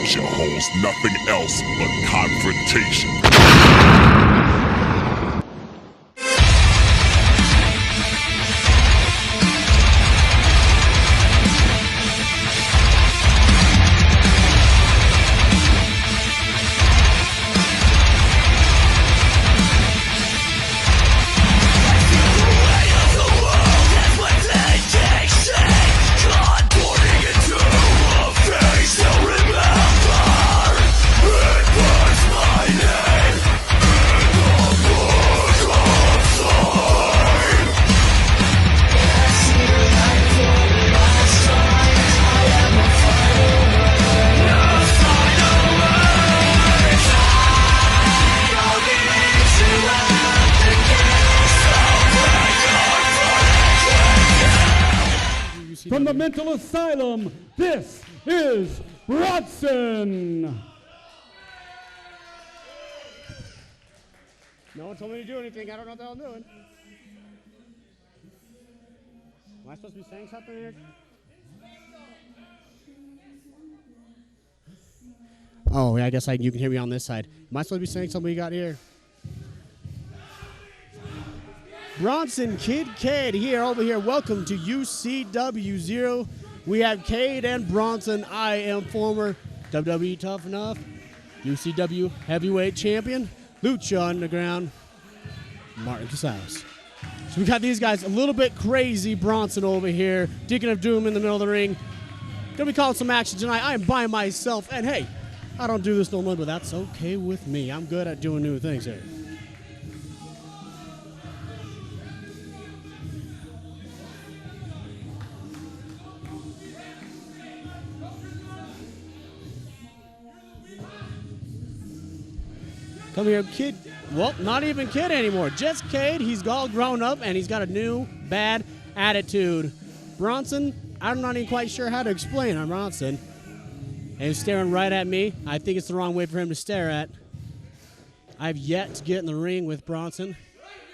future holds nothing else but confrontation. From the mental asylum, this is Bronson. No one told me to do anything. I don't know what the hell I'm doing. Am I supposed to be saying something here? Oh, yeah, I guess you can hear me on this side. Am I supposed to be saying something you got here? Bronson Kid here, over here. Welcome to Ucw Zero. We have Cade and Bronson. I am former WWE Tough Enough, UCW Heavyweight Champion, Lucha Underground, Martin Casales. So we got these guys a little bit crazy. Bronson over here, Deacon of Doom in the middle of the ring. Gonna be calling some action tonight. I am by myself, and hey, I don't do this normally, but that's okay with me. I'm good at doing new things here. Come here, Kid. Well, not even Kid anymore. Just Cade. He's all grown up, and he's got a new, bad attitude. Bronson, I'm not even quite sure how to explain on Bronson. And he's staring right at me. I think it's the wrong way for him to stare at. I've yet to get in the ring with Bronson,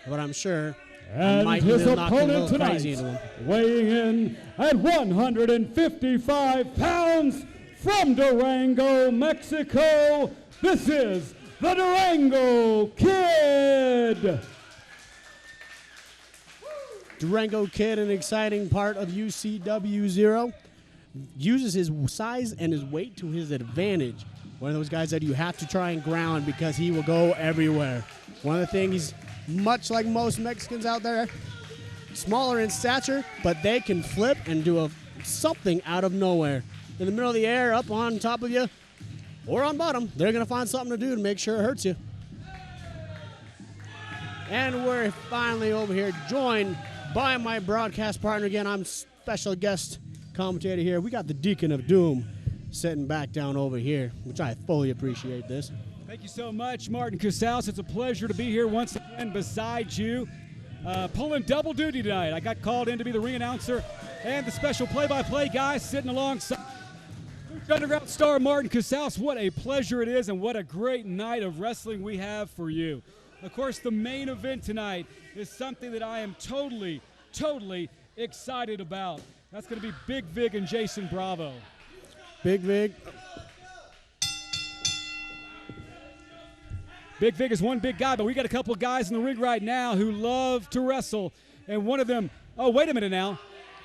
but I'm sure I might his knock a opponent little tonight, crazy into him. weighing in at 155 pounds from Durango, Mexico, this is the Durango Kid. Durango Kid, an exciting part of Ucw Zero, uses his size and his weight to his advantage. One of those guys that you have to try and ground because he will go everywhere. One of the things, much like most Mexicans out there, smaller in stature, but they can flip and do something out of nowhere. In the middle of the air, up on top of you, or on bottom, they're going to find something to do to make sure it hurts you. And we're finally over here joined by my broadcast partner again. I'm special guest commentator here. We got the Deacon of Doom sitting back down over here, which I fully appreciate this. Thank you so much, Martin Casales. It's a pleasure to be here once again beside you. Pulling double duty tonight. I got called in to be the ring announcer and the special play-by-play guy sitting alongside Underground star Martin Casales. What a pleasure it is, and what a great night of wrestling we have for you. Of course, the main event tonight is something that I am totally excited about. That's going to be Big Vig and Jayson Bravo. Big Vig. Big Vig is one big guy, but we got a couple guys in the ring right now who love to wrestle, and one of them, oh, wait a minute now.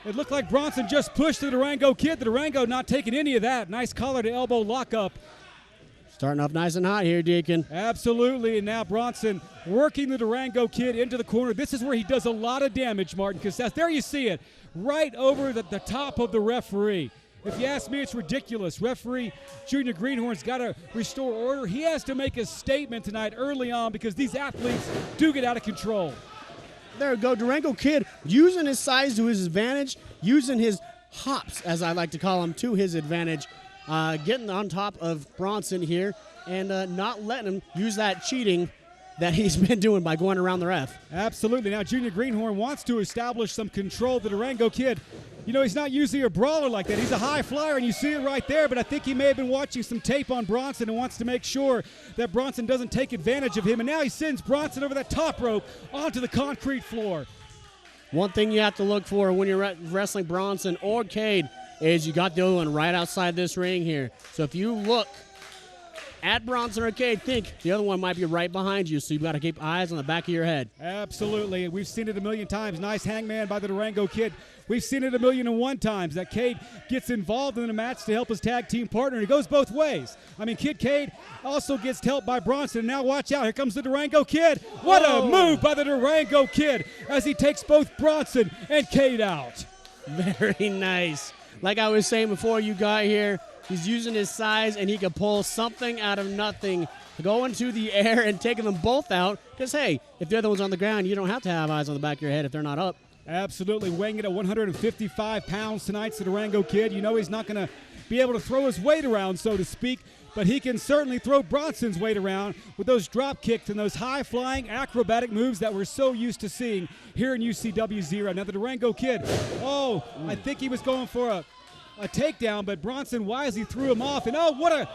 It looked like Bronson just pushed the Durango Kid. The Durango not taking any of that. Nice collar to elbow lockup. Starting off nice and hot here, Deacon. Absolutely, and now Bronson working the Durango Kid into the corner. This is where he does a lot of damage, Martin, because there you see it, right over the top of the referee. If you ask me, it's ridiculous. Referee Junior Greenhorn's got to restore order. He has to make a statement tonight early on because these athletes do get out of control. There we go, Durango Kid using his size to his advantage, using his hops, as I like to call them, to his advantage, getting on top of Bronson here and not letting him use that cheating that he's been doing by going around the ref. Absolutely. Now Junior Greenhorn wants to establish some control of the Durango Kid. You know, he's not usually a brawler like that. He's a high flyer, and you see it right there, but I think he may have been watching some tape on Bronson and wants to make sure that Bronson doesn't take advantage of him, and now he sends Bronson over that top rope onto the concrete floor. One thing you have to look for when you're wrestling Bronson or Cade, is you got the other one right outside this ring here. So if you look at Bronson or Cade, think the other one might be right behind you, so you've got to keep eyes on the back of your head. Absolutely. We've seen it a million times. Nice hangman by the Durango Kid. We've seen it 1,000,001 times that Cade gets involved in the match to help his tag team partner. And it goes both ways. I mean, Kid Cade also gets helped by Bronson. Now watch out. Here comes the Durango Kid. What a move by the Durango Kid as he takes both Bronson and Cade out. Very nice. Like I was saying before you got here, he's using his size, and he can pull something out of nothing, go into the air and taking them both out. Because, hey, if the other one's on the ground, you don't have to have eyes on the back of your head if they're not up. Absolutely. Weighing in at 155 pounds tonight's the Durango Kid. You know he's not going to be able to throw his weight around, so to speak, but he can certainly throw Bronson's weight around with those drop kicks and those high-flying acrobatic moves that we're so used to seeing here in Ucw Zero. Now the Durango Kid, I think he was going for a takedown, but Bronson wisely threw him off. And what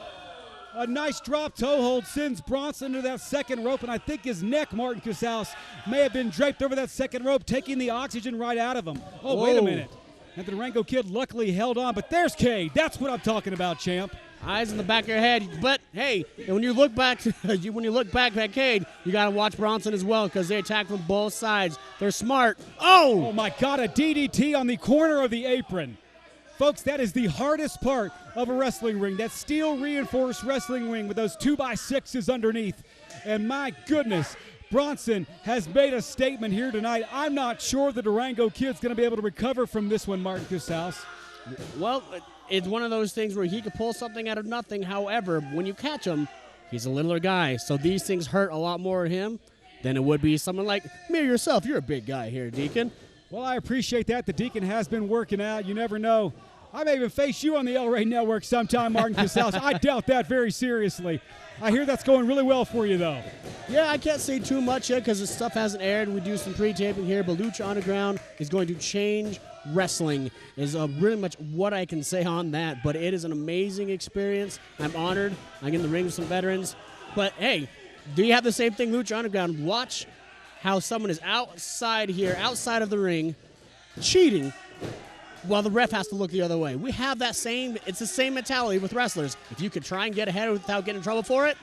a nice drop toe hold sends Bronson into that second rope, and I think his neck, Martin Casals, may have been draped over that second rope, taking the oxygen right out of him. Oh, wait a minute. And the Durango Kid luckily held on, but there's Cade. That's what I'm talking about, champ. Eyes in the back of your head, but hey, when you look back, at Cade, you got to watch Bronson as well because they attack from both sides. They're smart. Oh my God! A DDT on the corner of the apron. Folks, that is the hardest part of a wrestling ring, that steel reinforced wrestling ring with those 2x6s underneath. And my goodness, Bronson has made a statement here tonight. I'm not sure the Durango Kid's going to be able to recover from this one, Martin Casals. Well, it's one of those things where he could pull something out of nothing. However, when you catch him, he's a littler guy. So these things hurt a lot more him than it would be someone like me or yourself. You're a big guy here, Deacon. Well, I appreciate that. The Deacon has been working out. You never know. I may even face you on the El Rey Network sometime, Martin Casals. I doubt that very seriously. I hear that's going really well for you, though. Yeah, I can't say too much yet because the stuff hasn't aired. We do some pre-taping here, but Lucha Underground is going to change wrestling is really much what I can say on that. But it is an amazing experience. I'm honored. I'm in the ring with some veterans. But, hey, do you have the same thing, Lucha Underground? Watch how someone is outside here, outside of the ring, cheating while the ref has to look the other way. We have that it's the same mentality with wrestlers. If you could try and get ahead without getting in trouble for it,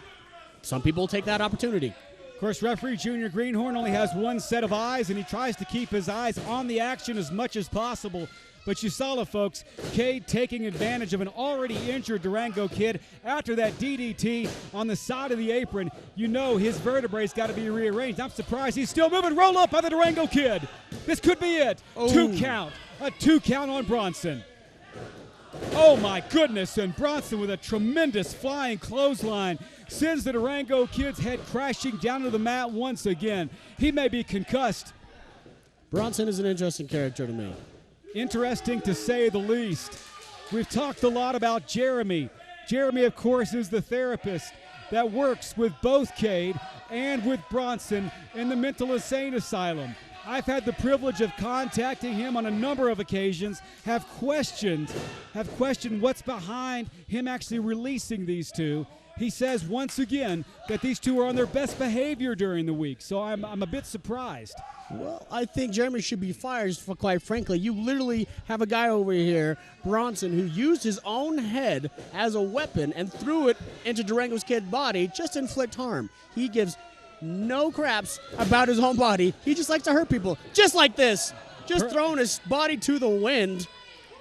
some people will take that opportunity. Of course, referee Junior Greenhorn only has one set of eyes, and he tries to keep his eyes on the action as much as possible. But you saw it, folks. Cade taking advantage of an already injured Durango Kid after that DDT on the side of the apron. You know his vertebrae's got to be rearranged. I'm surprised he's still moving. Roll up by the Durango Kid. This could be it. Oh. 2 count. A 2 count on Bronson. Oh, my goodness. And Bronson with a tremendous flying clothesline sends the Durango Kid's head crashing down to the mat once again. He may be concussed. Bronson is an interesting character to me. Interesting to say the least. We've talked a lot about Jeremy. Jeremy, of course, is the therapist that works with both Cade and with Bronson in the mental insane asylum. I've had the privilege of contacting him on a number of occasions, have questioned what's behind him actually releasing these two. He says once again that these two are on their best behavior during the week, so I'm a bit surprised. Well, I think Jeremy should be fired, quite frankly. You literally have a guy over here, Bronson, who used his own head as a weapon and threw it into Durango's kid's body just to inflict harm. He gives no craps about his own body. He just likes to hurt people, just like this. Just throwing his body to the wind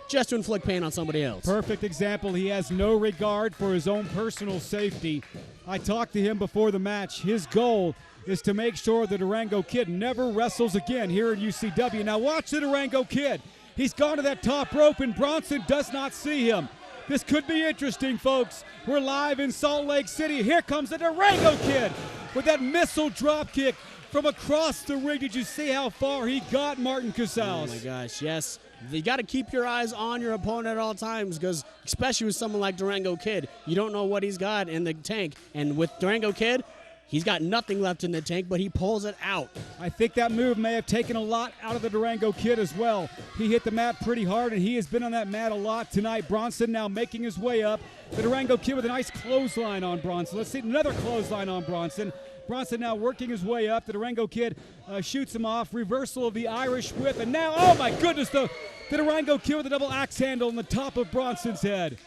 just to inflict pain on somebody else. Perfect example. He has no regard for his own personal safety. I talked to him before the match. His goal is to make sure the Durango Kid never wrestles again here in UCW. Now watch the Durango Kid. He's gone to that top rope, and Bronson does not see him. This could be interesting, folks. We're live in Salt Lake City. Here comes the Durango Kid with that missile drop kick from across the ring. Did you see how far he got, Martin Casals? Oh, my gosh, yes. You got to keep your eyes on your opponent at all times because especially with someone like Durango Kid, you don't know what he's got in the tank. And with Durango Kid, he's got nothing left in the tank, but he pulls it out. I think that move may have taken a lot out of the Durango Kid as well. He hit the mat pretty hard, and he has been on that mat a lot tonight. Bronson now making his way up. The Durango Kid with a nice clothesline on Bronson. Let's see another clothesline on Bronson. Bronson now working his way up. The Durango Kid shoots him off. Reversal of the Irish whip. And now, oh my goodness, the The Durango Kid with a double axe handle on the top of Bronson's head.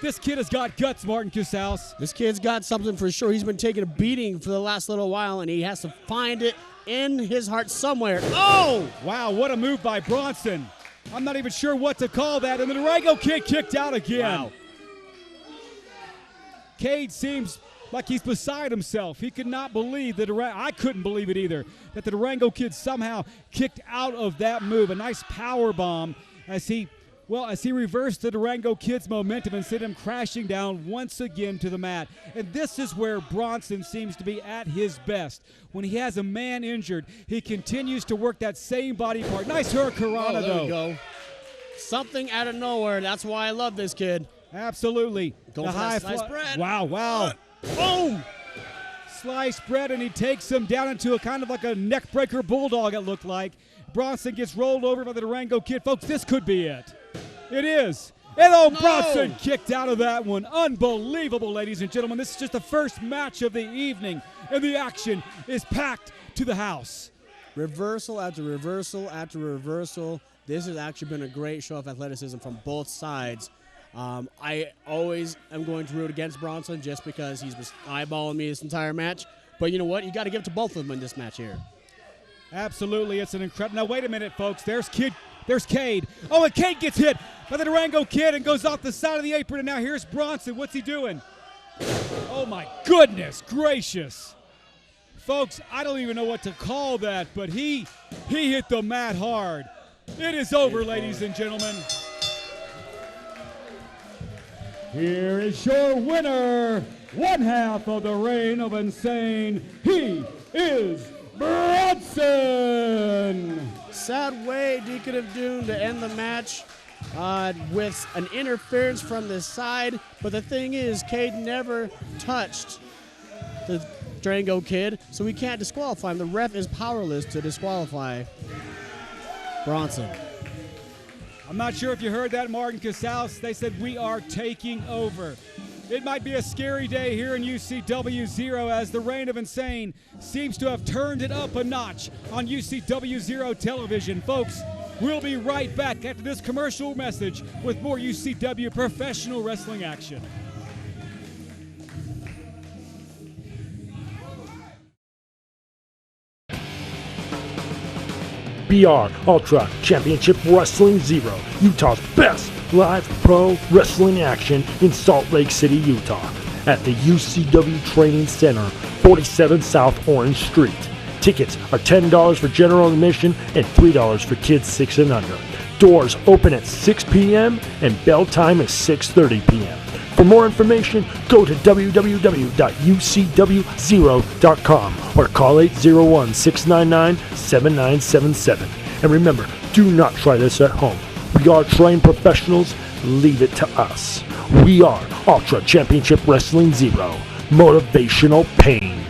This kid has got guts, Martin Casals. This kid's got something for sure. He's been taking a beating for the last little while, and he has to find it in his heart somewhere. Oh! Wow, what a move by Bronson. I'm not even sure what to call that. And the Durango Kid kicked out again. Wow. Cade seems like he's beside himself. He could not believe that I couldn't believe it either, that the Durango Kid somehow kicked out of that move. A nice power bomb as he reversed the Durango Kid's momentum and sent him crashing down once again to the mat. And this is where Bronson seems to be at his best. When he has a man injured, he continues to work that same body part. Nice hurricanrana, there we go. Something out of nowhere. That's why I love this kid. Absolutely. Go for that sliced bread. Wow. Boom! Sliced bread, and he takes him down into a kind of like a neck-breaker bulldog, it looked like. Bronson gets rolled over by the Durango Kid. Folks, this could be it. It is. And Bronson kicked out of that one. Unbelievable, ladies and gentlemen. This is just the first match of the evening, and the action is packed to the house. Reversal after reversal after reversal. This has actually been a great show of athleticism from both sides. I always am going to root against Bronson just because he's been eyeballing me this entire match. But you know what? You got to give it to both of them in this match here. Absolutely. It's an incredible. Now, wait a minute, folks. There's Cade. Oh, and Cade gets hit by the Durango Kid and goes off the side of the apron. And now here's Bronson. What's he doing? Oh, my goodness gracious. Folks, I don't even know what to call that, but he hit the mat hard. It is over, ladies and gentlemen. Here is your winner, one half of the reign of insane. He is Bronson. Sad way, Deacon of Doom, to end the match with an interference from the side. But the thing is, Cade never touched the Durango Kid, so we can't disqualify him. The ref is powerless to disqualify Bronson. I'm not sure if you heard that, Martin Casals. They said we are taking over. It might be a scary day here in Ucw Zero as the reign of insane seems to have turned it up a notch on Ucw Zero television. Folks, we'll be right back after this commercial message with more UCW professional wrestling action. BR Ultra Championship Wrestling Zero, Utah's best live pro wrestling action in Salt Lake City, Utah, at the UCW Training Center, 47 South Orange Street. Tickets are $10 for general admission and $3 for kids 6 and under. Doors open at 6 p.m. and bell time is 6:30 p.m. For more information, go to www.ucwzero.com or call 801-699-7977. And remember, do not try this at home. We are trained professionals. Leave it to us. We are Ultra Championship Wrestling Zero. Motivational pain.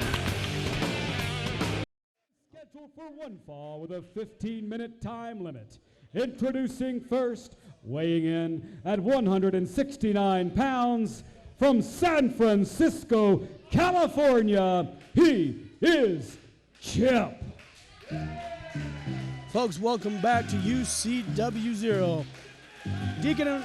Scheduled for one fall with a 15-minute time limit. Introducing first, weighing in at 169 pounds, from San Francisco, California, he is Chip. Folks, welcome back to UCW Zero. Deacon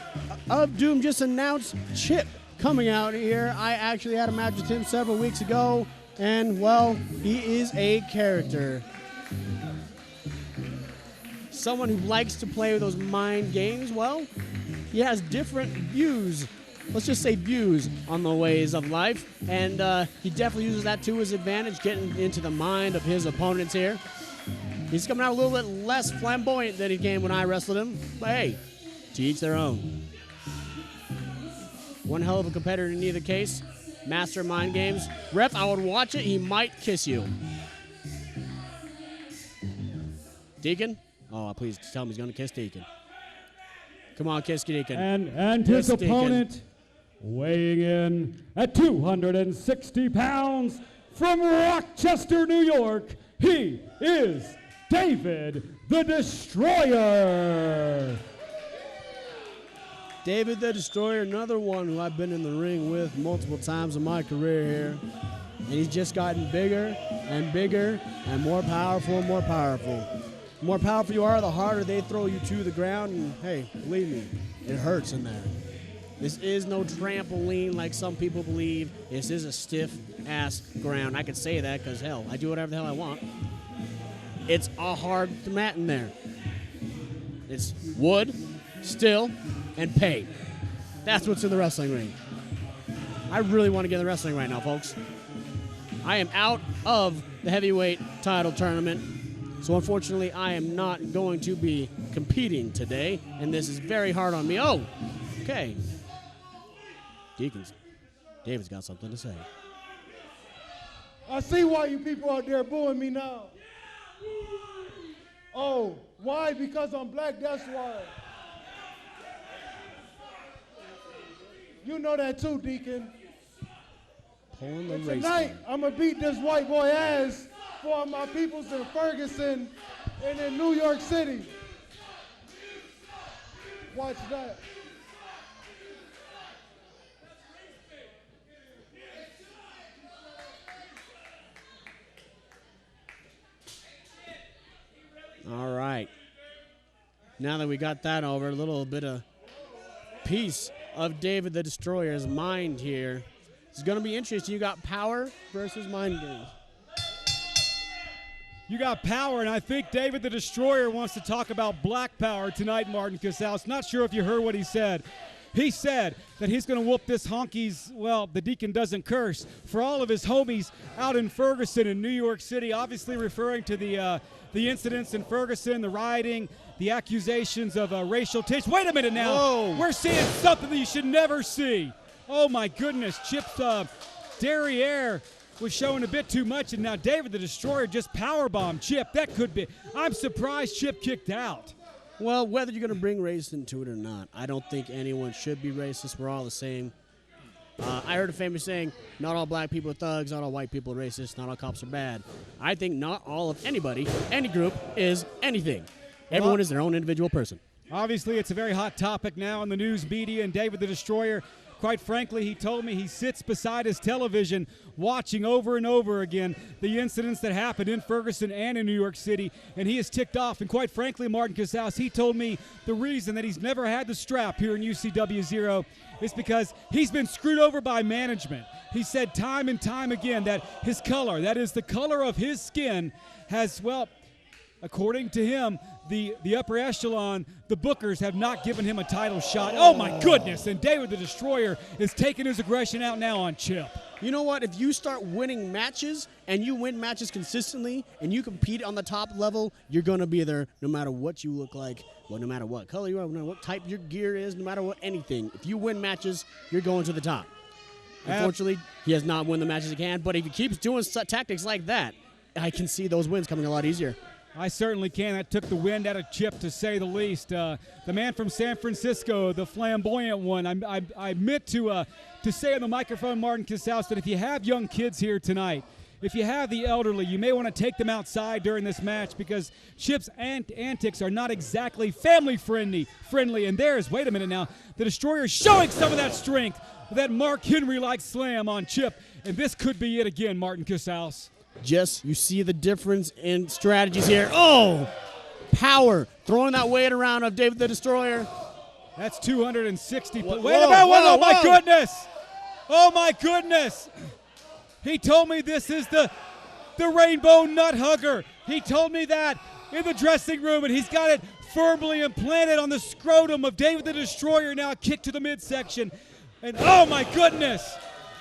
of Doom just announced Chip coming out here. I actually had a match with him several weeks ago, and, well, he is a character. Someone who likes to play with those mind games. Well, he has different views, let's just say views, on the ways of life, and he definitely uses that to his advantage, getting into the mind of his opponents here. He's coming out a little bit less flamboyant than he came when I wrestled him, but hey, to each their own. One hell of a competitor in either case. Master of mind games. Ref, I would watch it. He might kiss you. Deacon? Oh, please tell him he's going to kiss Deacon. Come on, kiss Deacon. And his opponent, weighing in at 260 pounds, from Rochester, New York, he is David the Destroyer. David the Destroyer, another one who I've been in the ring with multiple times in my career here. And he's just gotten bigger and bigger and more powerful and more powerful. The more powerful you are, the harder they throw you to the ground. And hey, believe me, it hurts in there. This is no trampoline like some people believe. This is a stiff-ass ground. I could say that because, hell, I do whatever the hell I want. It's a hard mat in there. It's wood, steel, and paint. That's what's in the wrestling ring. I really want to get in the wrestling right now, folks. I am out of the heavyweight title tournament, so unfortunately I am not going to be competing today, and this is very hard on me. Oh, okay. David's got something to say. I see why you people out there booing me now. Oh, why? Because I'm black, that's why. You know that too, Deacon. Pulling the And race. tonight, I'm going to beat this white boy ass for my peoples in Ferguson and in New York City. Watch that. All right. Now that we got that over, a little bit of piece of David the Destroyer's mind here. It's going to be interesting. You got power versus mind games. You got power, and I think David the Destroyer wants to talk about black power tonight, Martin Casals. Not sure if you heard what he said. He said that he's going to whoop this honky's, well, the Deacon doesn't curse, for all of his homies out in Ferguson in New York City, obviously referring to the incidents in Ferguson, the rioting, the accusations of racial tension. Wait a minute now. Whoa. We're seeing something that you should never see. Oh, my goodness. Chip's derriere was showing a bit too much, and now David the Destroyer just powerbombed Chip. That could be. I'm surprised Chip kicked out. Well, whether you're going to bring race into it or not, I don't think anyone should be racist. We're all the same. I heard a famous saying, not all black people are thugs, not all white people are racist, not all cops are bad. I think not all of anybody, any group, is anything. Everyone is their own individual person. Obviously, it's a very hot topic now in the news media, and David the Destroyer, quite frankly, he told me he sits beside his television watching over and over again the incidents that happened in Ferguson and in New York City, and he is ticked off. And quite frankly, Martin Casals, he told me the reason that he's never had the strap here in UCW Zero is because he's been screwed over by management. He said time and time again that his color, that is the color of his skin, has, well, according to him, the upper echelon, the bookers have not given him a title shot. Oh, my goodness. And David the Destroyer is taking his aggression out now on Chip. You know what? If you start winning matches and you win matches consistently and you compete on the top level, you're going to be there no matter what you look like, well, no matter what color you are, no matter what type your gear is, no matter what anything. If you win matches, you're going to the top. Unfortunately, he has not won the matches he can, but if he keeps doing tactics like that, I can see those wins coming a lot easier. I certainly can. That took the wind out of Chip, to say the least. The man from San Francisco, the flamboyant one. I meant to say on the microphone, Martin Casals, that if you have young kids here tonight, if you have the elderly, you may want to take them outside during this match because Chip's antics are not exactly family-friendly. And there's, wait a minute now, the Destroyer showing some of that strength, that Mark Henry-like slam on Chip. And this could be it again, Martin Casals. Just, you see the difference in strategies here. Oh, power, throwing that weight around of David the Destroyer. That's 260. Whoa, Wait a minute. whoa, Oh, my whoa. goodness. Oh, my goodness. He told me this is the rainbow nut hugger. He told me that in the dressing room, and he's got it firmly implanted on the scrotum of David the Destroyer. Now a kick to the midsection. And, oh, my goodness.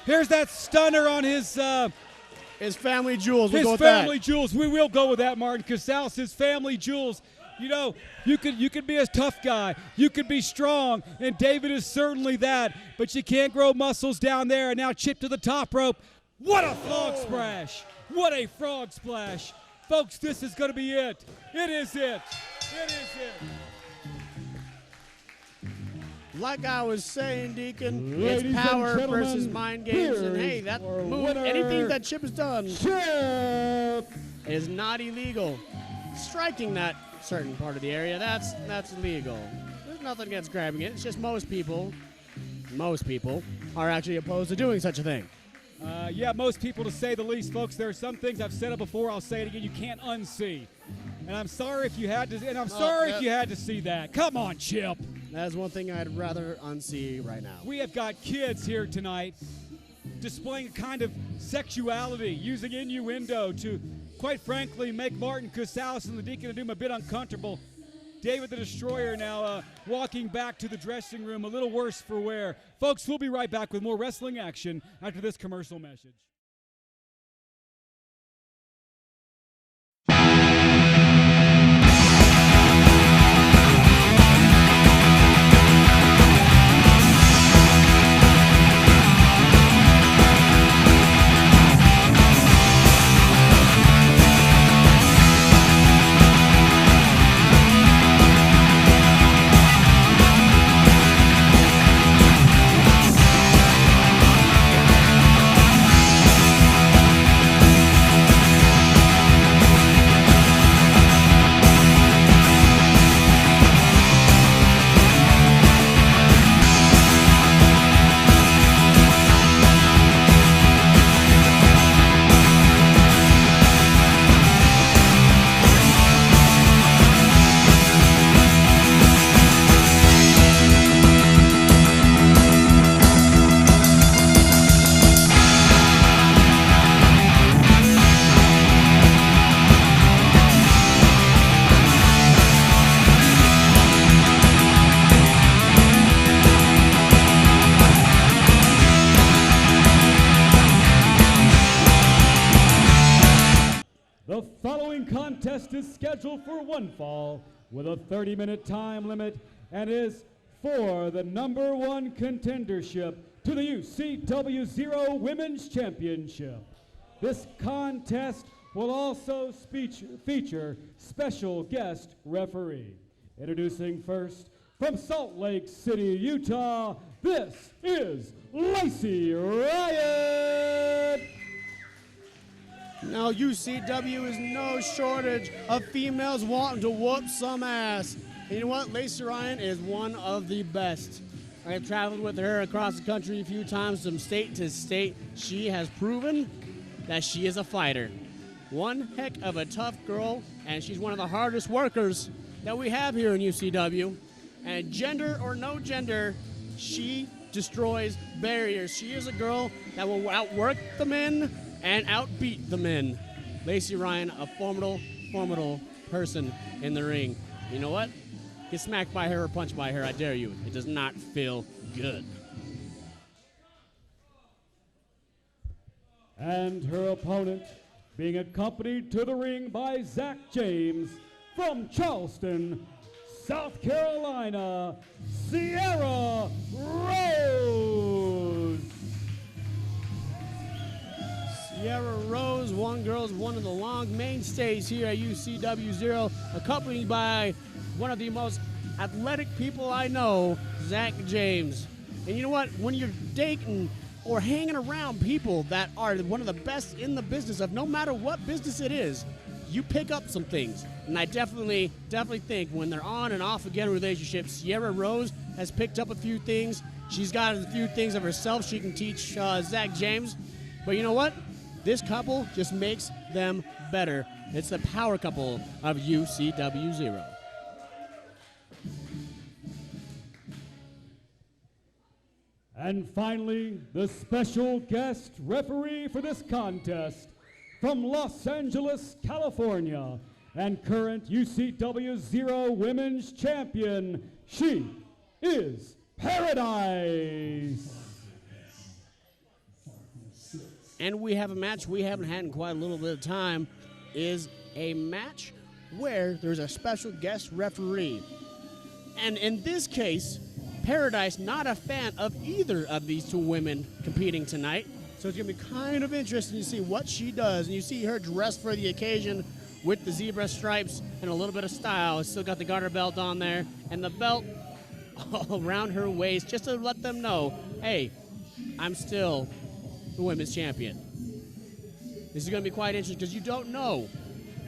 Here's that stunner on his family jewels. We'll go his with family that. jewels. We will go with that, Martin Casals. His family jewels. You know, you could be a tough guy. You could be strong, and David is certainly that. But you can't grow muscles down there. And now Chip to the top rope. What a frog splash. What a frog splash. Folks, this is going to be it. It is it. It is it. Like I was saying, Deacon, Ladies it's and power gentlemen, versus mind games. here And hey, is that our move, winner, anything that Chip has done Chip. is not illegal. Striking that certain part of the area, that's illegal. There's nothing against grabbing it. It's just most people are actually opposed to doing such a thing. Yeah, most people, to say the least, folks. There are some things I've said it before. I'll say it again. You can't unsee. And I'm sorry if you had to. And I'm sorry if you had to see that. Come on, Chip. That is one thing I'd rather unsee right now. We have got kids here tonight displaying a kind of sexuality, using innuendo to, quite frankly, make Martin Casals and the Deacon of Doom a bit uncomfortable. David the Destroyer now walking back to the dressing room, a little worse for wear. Folks, we'll be right back with more wrestling action after this commercial message. The following contest is scheduled for one fall with a 30-minute time limit and is for the #1 contendership to the UCW Zero Women's Championship. This contest will also feature special guest referee. Introducing first from Salt Lake City, Utah, this is Lacey Ryan. Now, UCW is no shortage of females wanting to whoop some ass. And you know what? Lacey Ryan is one of the best. I have traveled with her across the country a few times from state to state. She has proven that she is a fighter. One heck of a tough girl, and she's one of the hardest workers that we have here in UCW. And gender or no gender, she destroys barriers. She is a girl that will outwork the men and outbeat the men. Lacey Ryan, a formidable person in the ring. You know what? Get smacked by her or punched by her, I dare you. It does not feel good. And her opponent, being accompanied to the ring by Zach James from Charleston, South Carolina, Sierra Rose. Sierra Rose, one of the long mainstays here at UCW Zero, accompanied by one of the most athletic people I know, Zach James. And you know what? When you're dating or hanging around people that are one of the best in the business of no matter what business it is, you pick up some things. And I definitely think when they're on and off again relationships, Sierra Rose has picked up a few things. She's got a few things of herself she can teach Zach James. But you know what? This couple just makes them better. It's the power couple of UCW Zero. And finally, the special guest referee for this contest from Los Angeles, California, and current UCW Zero Women's Champion, she is Paradise. And we have a match we haven't had in quite a little bit of time, is a match where there's a special guest referee. And in this case, Paradise not a fan of either of these two women competing tonight. So it's going to be kind of interesting to see what she does. And you see her dressed for the occasion with the zebra stripes and a little bit of style. It's still got the garter belt on there and the belt all around her waist just to let them know, hey, I'm still the women's champion. This is going to be quite interesting because you don't know,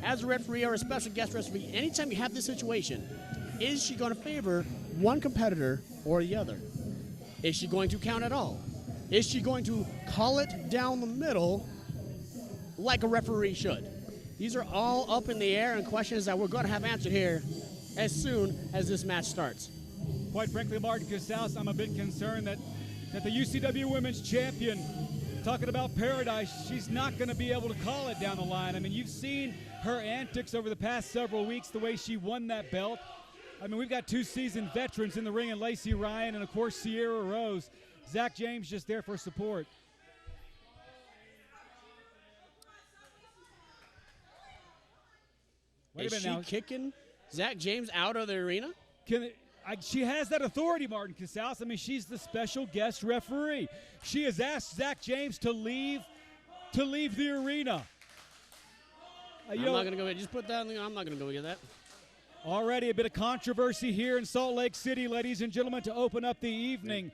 as a referee or a special guest referee, anytime you have this situation, is she going to favor one competitor or the other? Is she going to count at all? Is she going to call it down the middle like a referee should? These are all up in the air and questions that we're going to have answered here as soon as this match starts. Quite frankly, Martin Casals, I'm a bit concerned that the UCW Women's Champion, talking about Paradise, she's not going to be able to call it down the line. I mean, you've seen her antics over the past several weeks, the way she won that belt. I mean, we've got 2 seasoned veterans in the ring, and Lacey Ryan and, of course, Sierra Rose. Zach James just there for support. Is she kicking Zach James out of the arena? She has that authority, Martin Casals. I mean, she's the special guest referee. She has asked Zach James to leave the arena. I'm not going to go. Just put that in the, I'm not going to go get that. Already a bit of controversy here in Salt Lake City, ladies and gentlemen, to open up the evening.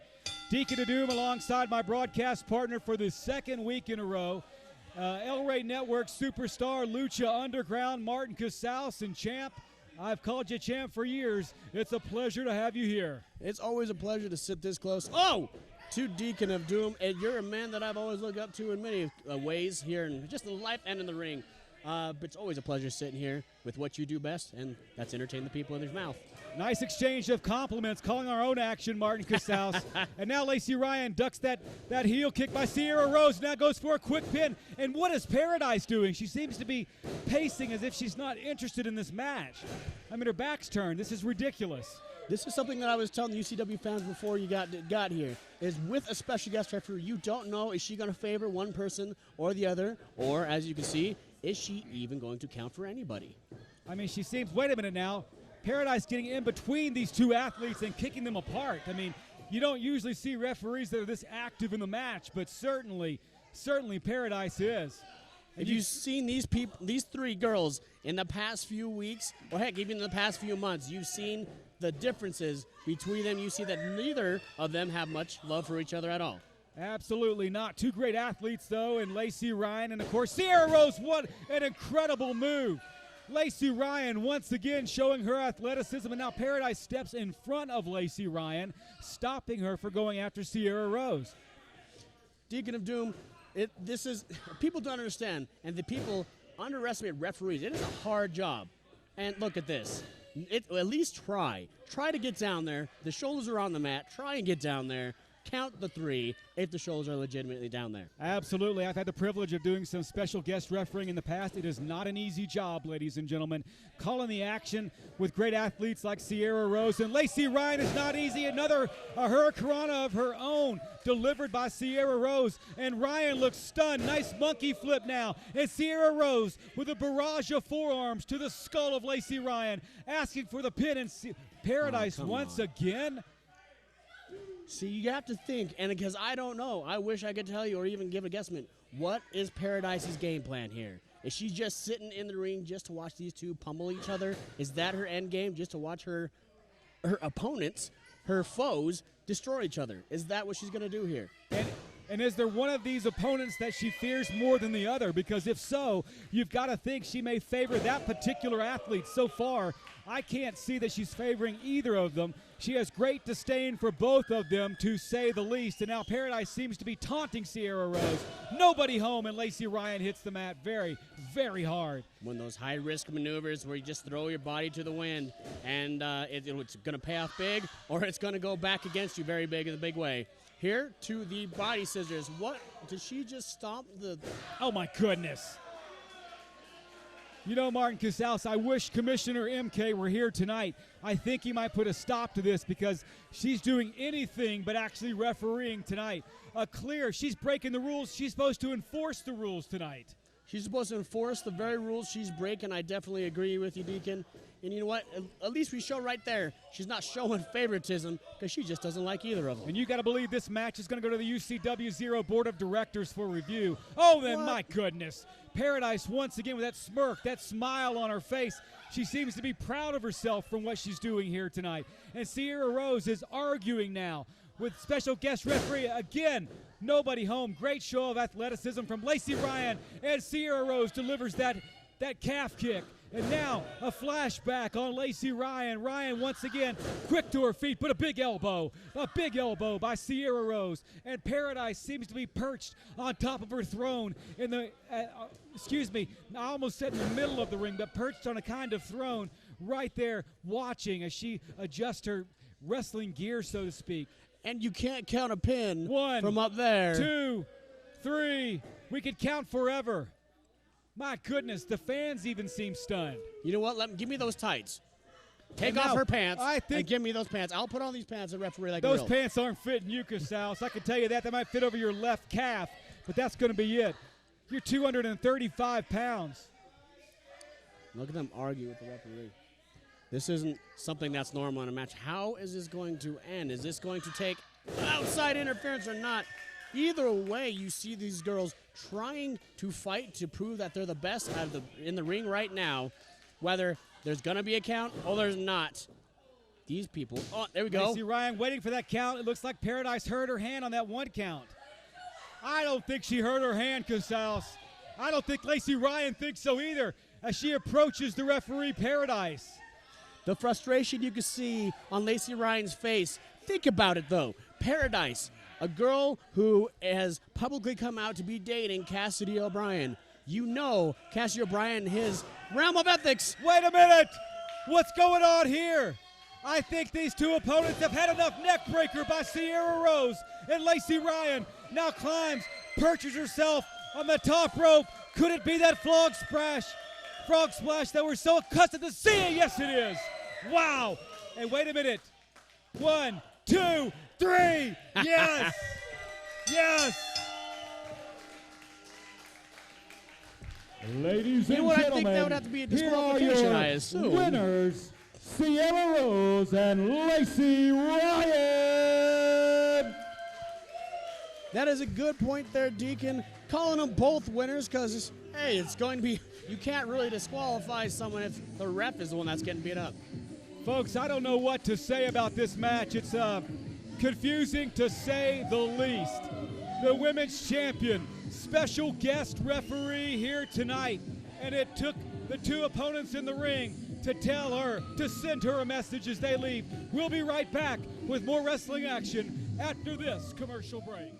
Deacon of Doom alongside my broadcast partner for the 2nd week in a row. El Rey Network superstar, Lucha Underground, Martin Casals, and champ. I've called you champ for years. It's a pleasure to have you here. It's always a pleasure to sit this close. To Deacon of Doom, and you're a man that I've always looked up to in many ways here, in just in life and in the ring. But it's always a pleasure sitting here with what you do best, and that's entertain the people in their mouth. Nice exchange of compliments, calling our own action, Martin Casals. And now Lacey Ryan ducks that heel kick by Sierra Rose. Now goes for a quick pin. And what is Paradise doing? She seems to be pacing as if she's not interested in this match. I mean, her back's turned. This is ridiculous. This is something that I was telling the UCW fans before you got here, is with a special guest referee, you don't know, is she going to favor one person or the other? Or, as you can see, is she even going to count for anybody? I mean, she seems, wait a minute now, Paradise getting in between these 2 athletes and kicking them apart. I mean, you don't usually see referees that are this active in the match, but certainly Paradise is. Have you seen these 3 girls in the past few weeks, or heck, even in the past few months, you've seen the differences between them. You see that neither of them have much love for each other at all. Absolutely not. 2 great athletes, though, and Lacey Ryan, and, of course, Sierra Rose. What an incredible move. Lacey Ryan once again showing her athleticism, and now Paradise steps in front of Lacey Ryan, stopping her for going after Sierra Rose. Deacon of Doom, this is, people don't understand, and the people underestimate referees. It is a hard job. And look at this. At least try. Try to get down there. The shoulders are on the mat. Try and get down there. Count the 3 if the shoulders are legitimately down there. Absolutely. I've had the privilege of doing some special guest refereeing in the past. It is not an easy job, ladies and gentlemen. Calling the action with great athletes like Sierra Rose and Lacey Ryan is not easy. Another hurricanrana of her own delivered by Sierra Rose. And Ryan looks stunned. Nice monkey flip now. And Sierra Rose with a barrage of forearms to the skull of Lacey Ryan, asking for the pin. And Paradise once again. See, you have to think, and because I don't know, I wish I could tell you or even give a guesstimate. What is Paradise's game plan here? Is she just sitting in the ring just to watch these 2 pummel each other? Is that her end game, just to watch her opponents, her foes, destroy each other? Is that what she's going to do here? And is there one of these opponents that she fears more than the other? Because if so, you've got to think she may favor that particular athlete. So far, I can't see that she's favoring either of them. She has great disdain for both of them, to say the least. And now Paradise seems to be taunting Sierra Rose. Nobody home, and Lacey Ryan hits the mat very, very hard. One of those high-risk maneuvers where you just throw your body to the wind, and it's going to pay off big, or it's going to go back against you very big in a big way. Here to the body scissors. What? Did she just stomp the... Oh, my goodness. You know, Martin Casals, I wish Commissioner MK were here tonight. I think he might put a stop to this, because she's doing anything but actually refereeing tonight. She's breaking the rules. She's supposed to enforce the rules tonight. She's supposed to enforce the very rules she's breaking. I definitely agree with you, Deacon. And you know what? At least we show right there she's not showing favoritism, because she just doesn't like either of them. And you got to believe this match is going to go to the Ucw Zero Board of Directors for review. Oh, then my goodness. Paradise once again with that smirk, that smile on her face. She seems to be proud of herself from what she's doing here tonight. And Sierra Rose is arguing now with special guest referee again. Nobody home. Great show of athleticism from Lacey Ryan. And Sierra Rose delivers that calf kick. And now a flashback on Lacey Ryan. Ryan once again quick to her feet, but a big elbow by Sierra Rose. And Paradise seems to be perched on top of her throne in the, excuse me, I almost said in the middle of the ring, but perched on a kind of throne right there watching as she adjusts her wrestling gear, so to speak. And you can't count a pin from up 2, 3, we could count forever. My goodness, the fans even seem stunned. You know what? Give me those tights. Take off her pants and give me those pants. I'll put on these pants and referee like those pants aren't fitting you, Casals. I can tell you that. They might fit over your left calf, but that's going to be it. You're 235 pounds. Look at them argue with the referee. This isn't something that's normal in a match. How is this going to end? Is this going to take outside interference or not? Either way, you see these girls trying to fight to prove that they're the best in the ring right now, whether there's going to be a count or there's not. These people, oh, there we go. Lacey Ryan waiting for that count. It looks like Paradise hurt her hand on that one count. I don't think she hurt her hand, Casals. I don't think Lacey Ryan thinks so either as she approaches the referee, Paradise. The frustration you can see on Lacey Ryan's face. Think about it, though. Paradise, a girl who has publicly come out to be dating Cassidy O'Brien. You know Cassidy O'Brien, his realm of ethics. Wait a minute. What's going on here? I think these two opponents have had enough neck breaker by Sierra Rose. And Lacey Ryan now climbs, perches herself on the top rope. Could it be that frog splash that we're so accustomed to seeing? Yes, it is. Wow. And wait a minute. 1, 2, 3. Yes. Yes. Ladies and I gentlemen, think that would have to be a here are disqualification, your I assume. winners, Sierra Rose and Lacey Ryan. That is a good point there, Deacon. Calling them both winners because, hey, it's going to be, you can't really disqualify someone if the ref is the one that's getting beat up. Folks, I don't know what to say about this match. It's confusing to say the least. The women's champion, special guest referee here tonight, and it took the two opponents in the ring to tell her, to send her a message as they leave. We'll be right back with more wrestling action after this commercial break.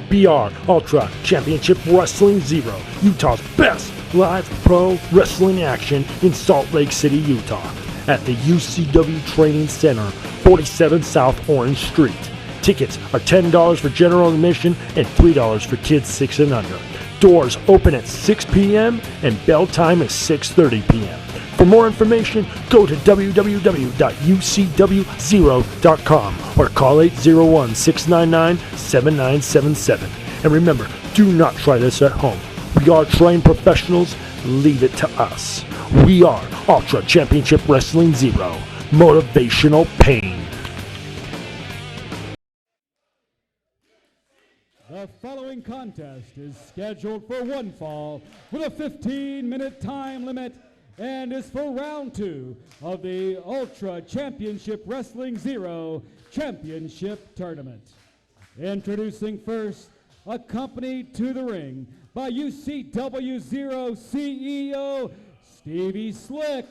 BR Ultra Championship Wrestling Zero, Utah's best live pro wrestling action in Salt Lake City, Utah, at the UCW Training Center, 47 South Orange Street. Tickets are $10 for general admission and $3 for kids 6 and under. Doors open at 6 p.m. and bell time is 6:30 p.m. For more information, go to www.ucwzero.com or call 801-699-7977. And remember, do not try this at home. We are trained professionals. Leave it to us. We are Ultra Championship Wrestling Zero. Motivational pain. The following contest is scheduled for one fall with a 15-minute time limit and is for round 2 of the Ultra Championship Wrestling Zero Championship Tournament. Introducing first, accompanied to the ring by Ucw Zero CEO Stevie Slick,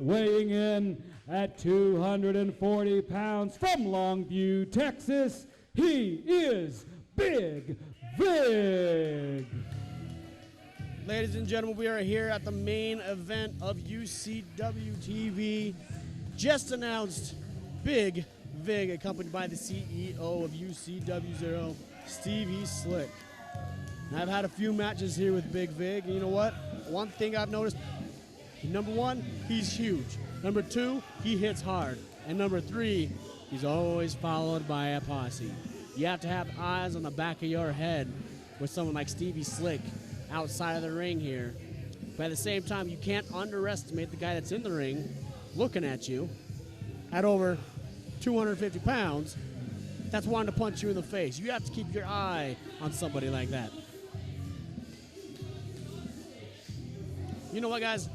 weighing in at 240 pounds from Longview, Texas. He is Big Vig. Ladies and gentlemen, we are here at the main event of UCW TV. Just announced Big Vig, accompanied by the CEO of Ucw Zero, Stevie Slick. Now, I've had a few matches here with Big Vig, and you know what? One thing I've noticed, number 1, he's huge. Number 2, he hits hard. And number 3, he's always followed by a posse. You have to have eyes on the back of your head with someone like Stevie Slick outside of the ring here. But at the same time, you can't underestimate the guy that's in the ring looking at you at over 250 pounds that's wanting to punch you in the face. You have to keep your eye on somebody like that. You know what, guys?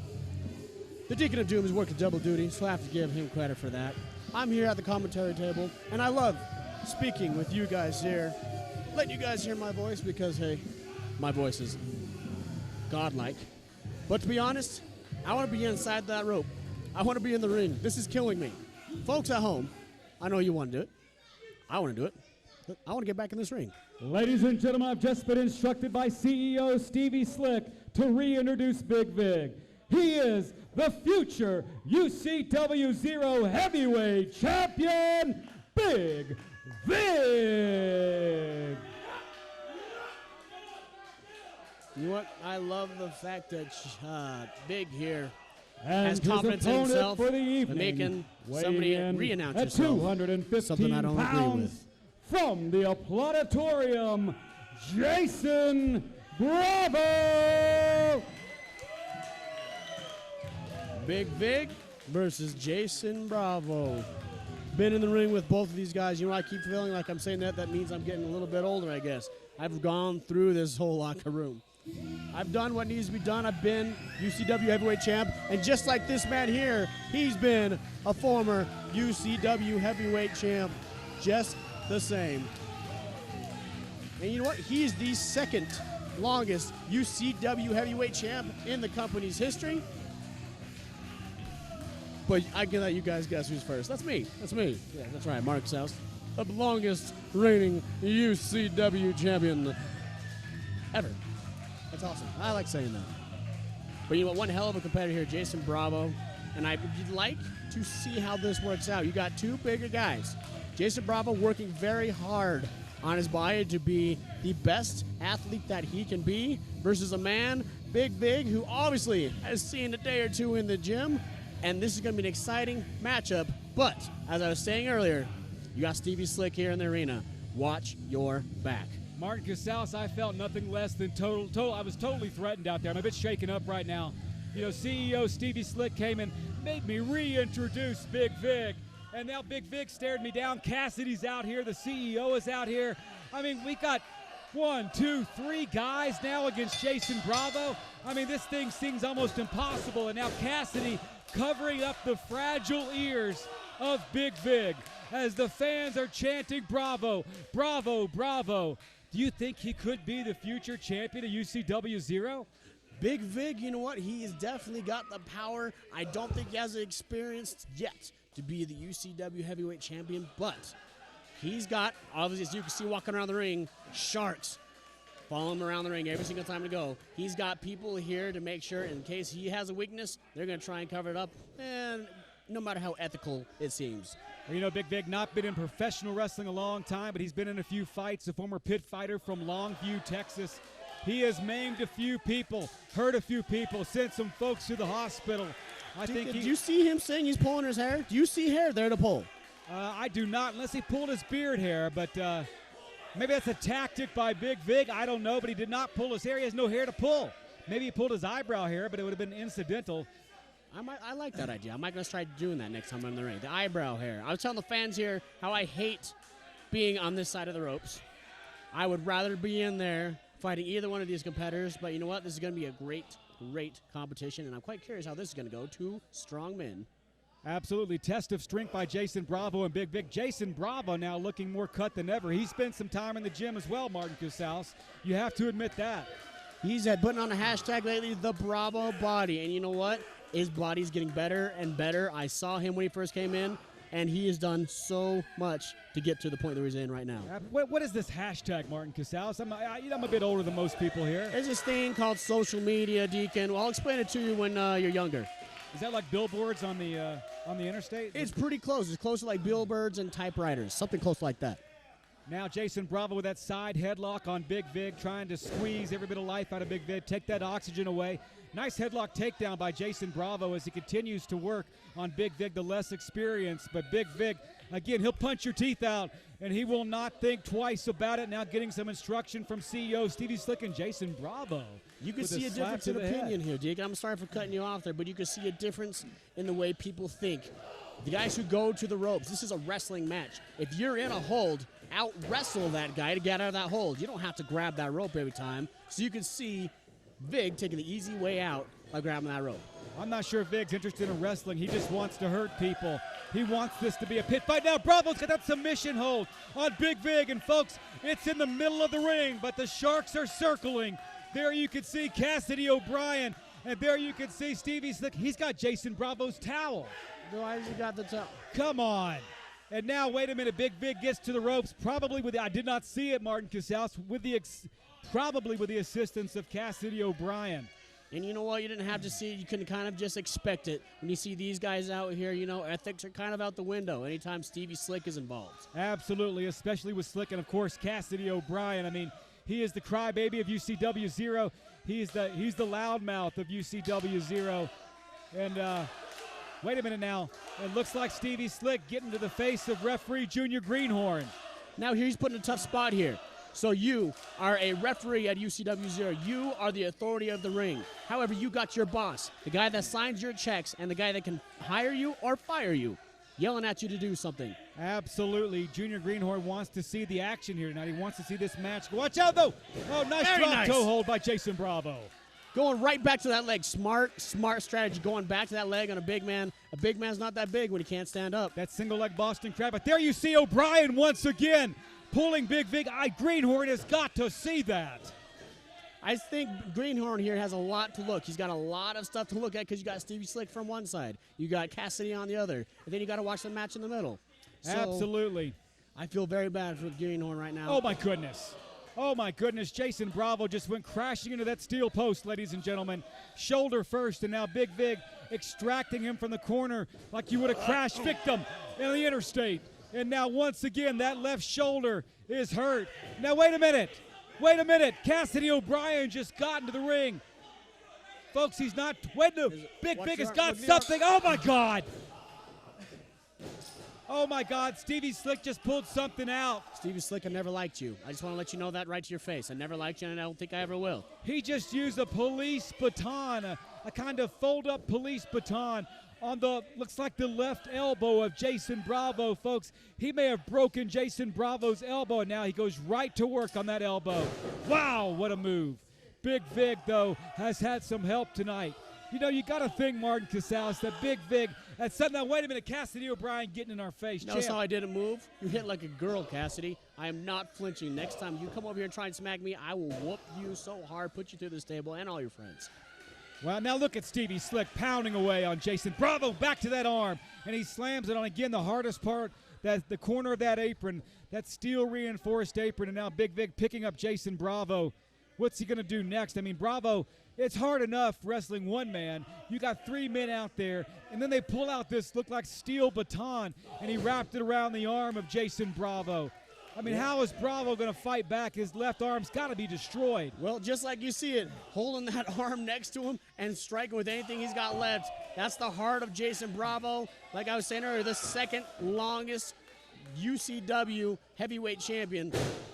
The Deacon of Doom is working double duty, so I have to give him credit for that. I'm here at the commentary table, and I love speaking with you guys here, letting you guys hear my voice because, hey, My voice is godlike. But to be honest, I want to be inside that rope. I want to be in the ring. This is killing me. Folks at home, I know you want to do it. I want to do it. I want to get back in this ring. Ladies and gentlemen, I've just been instructed by CEO Stevie Slick to reintroduce Big Vig. He is the future UCW Zero Heavyweight Champion, Big Vig. You know what? I love the fact that Big here And has confidence in opponent himself, for the evening, making somebody re-announce at himself. 215 Something I don't agree pounds with. from the Applauditorium, Jayson Bravo. Big Vig versus Jayson Bravo. Been in the ring with both of these guys. You know, I keep feeling like I'm saying that. That means I'm getting a little bit older, I guess. I've gone through this whole locker room. I've done what needs to be done. I've been UCW heavyweight champ. And just like this man here, he's been a former UCW heavyweight champ. Just the same. And you know what? He's the second longest UCW heavyweight champ in the company's history. But I can let you guys guess who's first. That's me. That's me. Yeah, that's right. Mark South, the longest reigning UCW champion ever. That's awesome. I like saying that. But you know what? One hell of a competitor here, Jayson Bravo. And I'd like to see how this works out. You got two bigger guys. Jayson Bravo working very hard on his body to be the best athlete that he can be versus a man, Big Vig, who obviously has seen a day or two in the gym. And this is going to be an exciting matchup. But, as I was saying earlier, you got Stevie Slick here in the arena. Watch your back. Martin Casals, I felt nothing less than I was totally threatened out there. I'm a bit shaken up right now. You know, CEO Stevie Slick came and made me reintroduce Big Vig. And now Big Vig stared me down. Cassidy's out here. The CEO is out here. I mean, we got 1, 2, 3 guys now against Jayson Bravo. I mean, this thing seems almost impossible. And now Cassidy covering up the fragile ears of Big Vig as the fans are chanting Bravo, Bravo, Bravo. Do you think he could be the future champion of UCW Zero? Big Vig, you know what? He has definitely got the power. I don't think he has the experience yet to be the UCW heavyweight champion, but he's got, obviously, as you can see walking around the ring, sharks following him around the ring every single time to go. He's got people here to make sure in case he has a weakness, they're going to try and cover it up, and no matter how ethical it seems. You know, Big Vig not been in professional wrestling a long time, but he's been in a few fights. A former pit fighter from Longview, Texas. He has maimed a few people, hurt a few people, sent some folks to the hospital. Did you see him saying he's pulling his hair? Do you see hair there to pull? I do not, unless he pulled his beard hair, but maybe that's a tactic by Big Vig. I don't know, but he did not pull his hair. He has no hair to pull. Maybe he pulled his eyebrow hair, but it would have been incidental. I like that idea. I might gonna try doing that next time I'm in the ring. The eyebrow hair. I was telling the fans here how I hate being on this side of the ropes. I would rather be in there fighting either one of these competitors, but you know what? This is gonna be a great competition, and I'm quite curious how this is gonna go. Two strong men. Absolutely. Test of strength by Jayson Bravo and Big Vig. Jayson Bravo now looking more cut than ever. He spent some time in the gym as well, Martin Casals. You have to admit that. He's putting on a hashtag lately, the Bravo body, and you know what? His body's getting better and better. I saw him when he first came in, and he has done so much to get to the point that he's in right now. What is this hashtag, Martin Casals? I'm a bit older than most people here. There's this thing called social media, Deacon. Well, I'll explain it to you when you're younger. Is that like billboards on the interstate? It's pretty close. It's close to like billboards and typewriters, something close like that. Now Jayson Bravo with that side headlock on Big Vig, trying to squeeze every bit of life out of Big Vig, take that oxygen away. Nice headlock takedown by Jayson Bravo as he continues to work on Big Vig, the less experienced. But Big Vig, again, he'll punch your teeth out, and he will not think twice about it. Now getting some instruction from CEO Stevie Slick and Jayson Bravo. You can see a difference in opinion here, Dick. I'm sorry for cutting you off there, but you can see a difference in the way people think. The guys who go to the ropes, this is a wrestling match. If you're in a hold, out-wrestle that guy to get out of that hold. You don't have to grab that rope every time. So you can see Vig taking the easy way out by grabbing that rope. I'm not sure if Vig's interested in wrestling. He just wants to hurt people. He wants this to be a pit fight. Now Bravo's got that submission hold on Big Vig. And folks, it's in the middle of the ring, but the Sharks are circling. There you can see Cassidy O'Brien. And there you can see Stevie Slick. He's got Jayson Bravo's towel. Why has he got the towel? Come on. And now, wait a minute. Big Vig gets to the ropes, probably with I did not see it, Martin Casals, probably with the assistance of Cassidy O'Brien. And you know what? You didn't have to see it. You can kind of just expect it. When you see these guys out here, you know, ethics are kind of out the window anytime Stevie Slick is involved. Absolutely, especially with Slick and, of course, Cassidy O'Brien. I mean, he is the crybaby of Ucw Zero. He's the loudmouth of Ucw Zero. And wait a minute now. It looks like Stevie Slick getting to the face of referee Junior Greenhorn. Now he's put in a tough spot here. So you are a referee at Ucw Zero. You are the authority of the ring. However, you got your boss, the guy that signs your checks and the guy that can hire you or fire you, yelling at you to do something. Absolutely. Junior Greenhorn wants to see the action here tonight. He wants to see this match. Watch out, though. Oh, nice drop toe hold by Jayson Bravo. Going right back to that leg. Smart strategy. Going back to that leg on a big man. A big man's not that big when he can't stand up. That single leg Boston Crab. But there you see O'Brien once again pulling Big Vig. Greenhorn has got to see that. I think Greenhorn here has a lot to look. He's got a lot of stuff to look at because you got Stevie Slick from one side. You got Cassidy on the other. And then you got to watch the match in the middle. So Absolutely. I feel very bad for Greenhorn right now. Oh, my goodness. Oh, my goodness. Jayson Bravo just went crashing into that steel post, ladies and gentlemen. Shoulder first, and now Big Vig extracting him from the corner like you would a crash victim in the interstate. And now, once again, that left shoulder is hurt. Now, wait a minute. Wait a minute. Cassidy O'Brien just got into the ring. Folks, he's not. Wait, no. Big Vig has got something. Oh, my God. Oh, my God. Stevie Slick just pulled something out. Stevie Slick, I never liked you. I just want to let you know that right to your face. I never liked you, and I don't think I ever will. He just used a police baton, a kind of fold-up police baton on the, looks like the left elbow of Jayson Bravo, folks. He may have broken Jayson Bravo's elbow, and now he goes right to work on that elbow. Wow, what a move. Big Vig, though, has had some help tonight. You know, you got to think, Martin Casals, that Big Vig had something. Now, wait a minute, Cassidy O'Brien getting in our face. Notice how I didn't move? You hit like a girl, Cassidy. I am not flinching. Next time you come over here and try and smack me, I will whoop you so hard, put you through this table, and all your friends. Well, now look at Stevie Slick pounding away on Jayson Bravo. Back to that arm, and he slams it on, again, the hardest part, that the corner of that apron, that steel-reinforced apron, and now Big Vig picking up Jayson Bravo. What's he going to do next? I mean, Bravo, it's hard enough wrestling one man. You got three men out there, and then they pull out this look like steel baton, and he wrapped it around the arm of Jayson Bravo. I mean, how is Bravo going to fight back? His left arm's got to be destroyed. Well, just like you see it, holding that arm next to him and striking with anything he's got left. That's the heart of Jayson Bravo. Like I was saying earlier, the second longest UCW heavyweight champion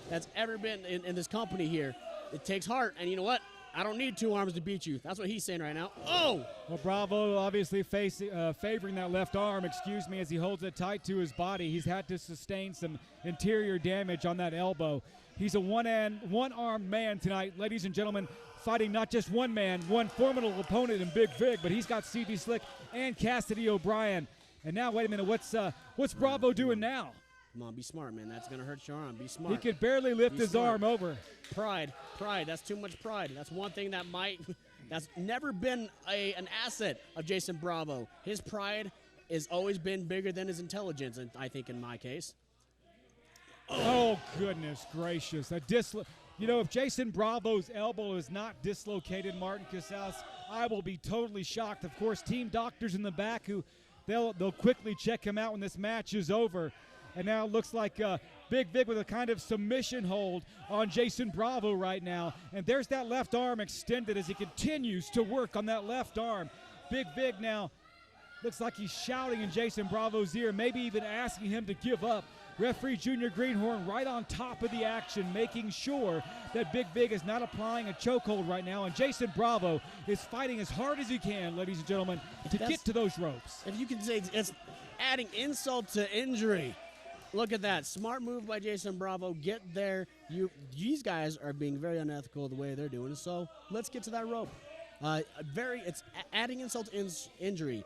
that's ever been in this company here. It takes heart, and you know what? I don't need two arms to beat you. That's what he's saying right now. Oh! Well, Bravo obviously favoring that left arm, as he holds it tight to his body. He's had to sustain some interior damage on that elbow. He's a one-armed man tonight, ladies and gentlemen, fighting not just one man, one formidable opponent in Big Vig, but he's got Stevie Slick and Cassidy O'Brien. And now, wait a minute, what's Bravo doing now? Come on, be smart, man. That's going to hurt your arm. Be smart. He could barely lift his arm over. Pride. That's too much pride. That's one thing that's never been an asset of Jayson Bravo. His pride has always been bigger than his intelligence, and I think in my case. Oh, goodness gracious. You know, if Jayson Bravo's elbow is not dislocated, Martin Casals, I will be totally shocked. Of course, team doctors in the back who they'll quickly check him out when this match is over. And now it looks like Big Vig with a kind of submission hold on Jayson Bravo right now. And there's that left arm extended as he continues to work on that left arm. Big Vig now looks like he's shouting in Jayson Bravo's ear, maybe even asking him to give up. Referee Junior Greenhorn right on top of the action, making sure that Big Vig is not applying a chokehold right now. And Jayson Bravo is fighting as hard as he can, ladies and gentlemen, to get to those ropes. If you can say it's adding insult to injury. Look at that. Smart move by Jayson Bravo. Get there. These guys are being very unethical the way they're doing. So let's get to that rope. It's adding insult to injury.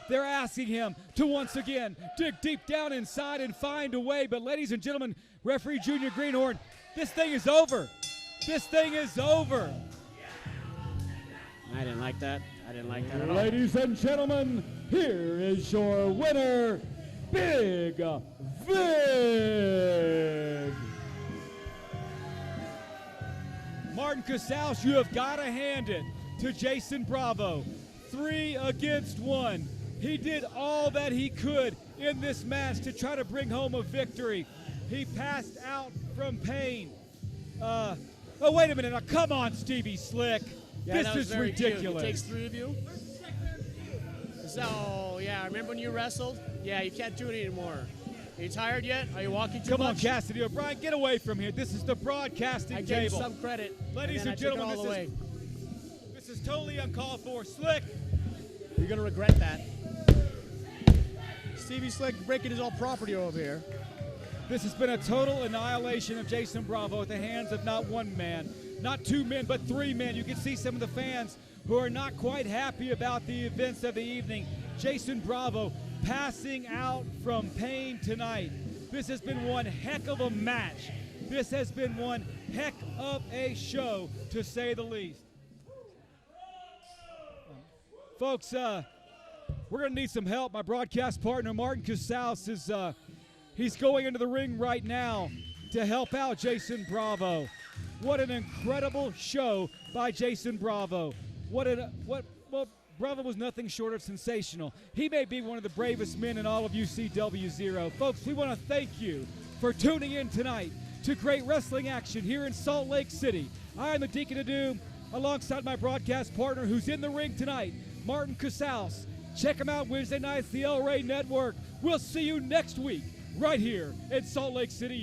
They're asking him to once again dig deep down inside and find a way. But ladies and gentlemen, referee Junior Greenhorn, this thing is over. This thing is over. I didn't like that. I didn't like that at all. Ladies and gentlemen, here is your winner, Big Vig. Martin Casals, you have got to hand it to Jayson Bravo. 3 against 1. He did all that he could in this match to try to bring home a victory. He passed out from pain. Oh, wait a minute. Now, come on, Stevie Slick. Yeah, this is ridiculous. It takes 3 of you. So, yeah, remember when you wrestled? Yeah, you can't do it anymore. Are you tired yet? Are you walking too Come much? on, Cassidy O'Brien, get away from here. This is the broadcasting I table. gave you some credit. Ladies and gentlemen, this is totally uncalled for. Slick. You're going to regret that. Stevie Slick breaking his own property over here. This has been a total annihilation of Jayson Bravo at the hands of not 1 man, not 2 men, but 3 men. You can see some of the fans who are not quite happy about the events of the evening. Jayson Bravo passing out from pain tonight. This has been one heck of a match. This has been one heck of a show, to say the least. Folks, we're going to need some help. My broadcast partner, Martin Casals, is he's going into the ring right now to help out Jayson Bravo. What an incredible show by Jayson Bravo. Bravo was nothing short of sensational. He may be one of the bravest men in all of UCW Zero. Folks, we want to thank you for tuning in tonight to great wrestling action here in Salt Lake City. I am the Deacon of Doom, alongside my broadcast partner who's in the ring tonight, Martin Casals. Check him out Wednesday nights, the El Rey Network. We'll see you next week right here in Salt Lake City.